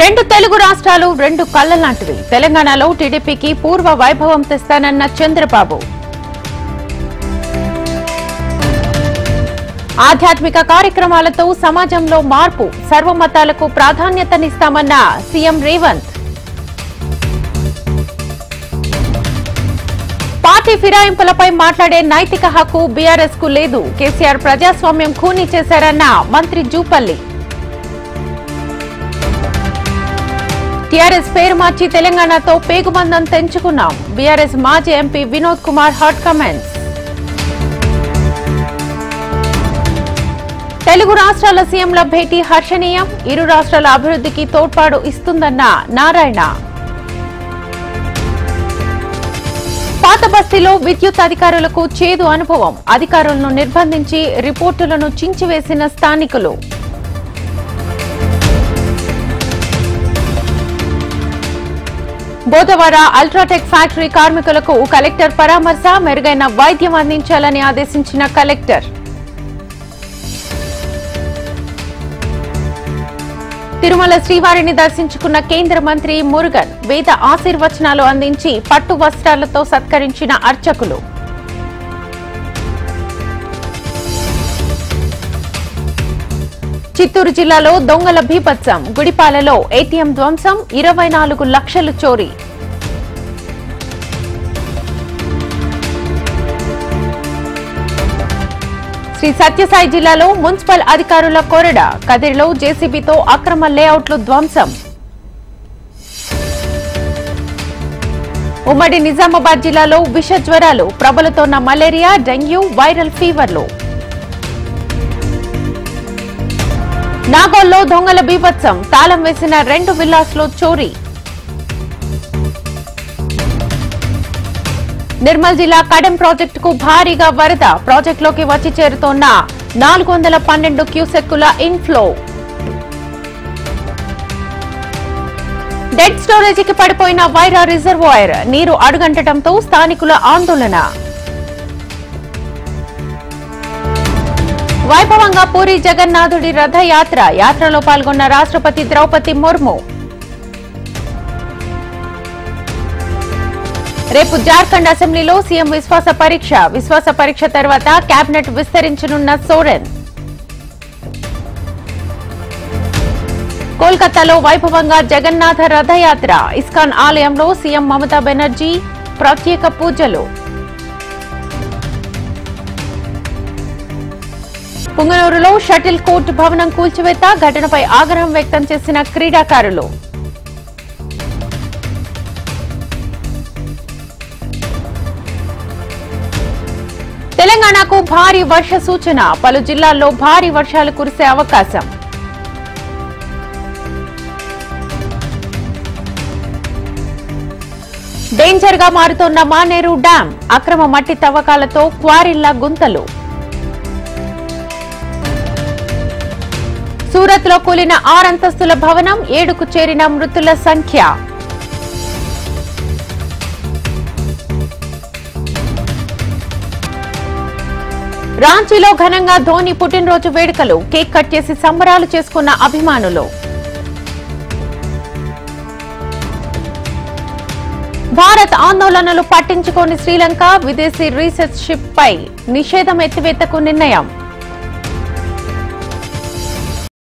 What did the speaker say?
రెండు తెలుగు రాష్ట్రాలు రెండు కళ్ళ లాంటివి. తెలంగాణలో టీడీపీకి పూర్వ వైభవం తెస్తానన్న చంద్రబాబు. ఆధ్యాత్మిక కార్యక్రమాలతో సమాజంలో మార్పు, సర్వమతాలకు ప్రాధాన్యతనిస్తామన్న సీఎం రేవంత్. పార్టీ ఫిరాయింపులపై మాట్లాడే నైతిక హక్కు బీఆర్ఎస్ కు లేదు. కేసీఆర్ ప్రజాస్వామ్యం ఖూనీ చేశారన్న మంత్రి జూపల్లి. టీఆర్ఎస్ పేరు మార్చి తెలంగాణతో పేగుబంధం తెంచుకున్నాం. బీఆర్ఎస్ మాజీ MP Vinod Kumar hot comments. Telugu రాష్ట్రాల సీఎంల భేటీ హర్షణీయం. ఇరు రాష్ట్రాల అభివృద్ధికి తోడ్పాటు ఇస్తుందన్న నారాయణ. పాత బస్తీలో విద్యుత్ అధికారులకు చేదు అనుభవం. అధికారులను నిర్బంధించి రిపోర్టులను చించివేసిన స్థానికులు. బోధవాడ అల్ట్రాటెక్ ఫ్యాక్టరీ కార్మికులకు కలెక్టర్ పరామర్శ. మెరుగైన వైద్యం అందించాలని ఆదేశించిన కలెక్టర్. తిరుమల శ్రీవారిని దర్శించుకున్న కేంద్ర మంత్రి మురుగన్. వేద ఆశీర్వచనాలు అందించి పట్టు వస్త్రాలతో సత్కరించిన అర్చకులు. చిత్తూరు జిల్లాలో దొంగల బీభత్సం. గుడిపాలలో ఏటీఎం ధ్వంసం, 24 లక్షలు చోరీ. శ్రీ సత్యసాయి జిల్లాలో మున్సిపల్ అధికారుల కొరడ. కదిరిలో జేసీబీతో అక్రమ లేఅవుట్లు ధ్వంసం. ఉమ్మడి నిజామాబాద్ జిల్లాలో విష జ్వరాలు. ప్రబలుతోన్న మలేరియా, డెంగ్యూ, వైరల్ ఫీవర్లు. నాగోల్లో దొంగల బీభత్సం. తాళం వేసిన 2 విల్లాస్లో చోరీ. నిర్మల్ జిల్లా కడెం ప్రాజెక్టుకు భారీగా వరద. ప్రాజెక్టులోకి వచ్చి చేరుతోన్న 412 క్యూసెక్కుల ఇన్ఫ్లో. డెడ్ స్టోరేజీకి పడిపోయిన వైరా రిజర్వాయర్. నీరు అడుగంటడంతో స్థానికుల ఆందోళన. వైభవంగా పూరి జగన్నాథుడి రథయాత్ర. యాత్రలో పాల్గొన్న రాష్ట్రపతి ద్రౌపది ముర్ము. రేపు జార్ఖండ్ అసెంబ్లీలో సీఎం విశ్వాస పరీక్ష. విశ్వాస పరీక్ష తర్వాత కేబినెట్ విస్తరించనున్న సోరెన్. కోల్కతాలో వైభవంగా జగన్నాథ రథయాత్ర. ఇస్కాన్ ఆలయంలో సీఎం మమతా బెనర్జీ ప్రత్యేక పూజలు. పుంగనూరులో షటిల్ కోర్టు భవనం కూల్చివేత. ఘటనపై ఆగ్రహం వ్యక్తం చేసిన క్రీడాకారులు. తెలంగాణకు భారీ వర్ష సూచన. పలు జిల్లాల్లో భారీ వర్షాలు కురిసే అవకాశం. డేంజర్ గా మారుతోన్న మానేరు డ్యాం. అక్రమ మట్టి తవ్వకాలతో క్వారీల గుంతలు. సూరత్ లో కూలిన 6 అంతస్తుల భవనం. 7కు చేరిన మృతుల సంఖ్య. రాంచీలో ఘనంగా ధోని పుట్టినరోజు వేడుకలు. కేక్ కట్ చేసి సంబరాలు చేసుకున్న అభిమానులు. భారత్ ఆందోళనలు పట్టించుకోని శ్రీలంక. విదేశీ రీసెర్చ్ షిప్ పై నిషేధం ఎత్తివేతకు నిర్ణయం.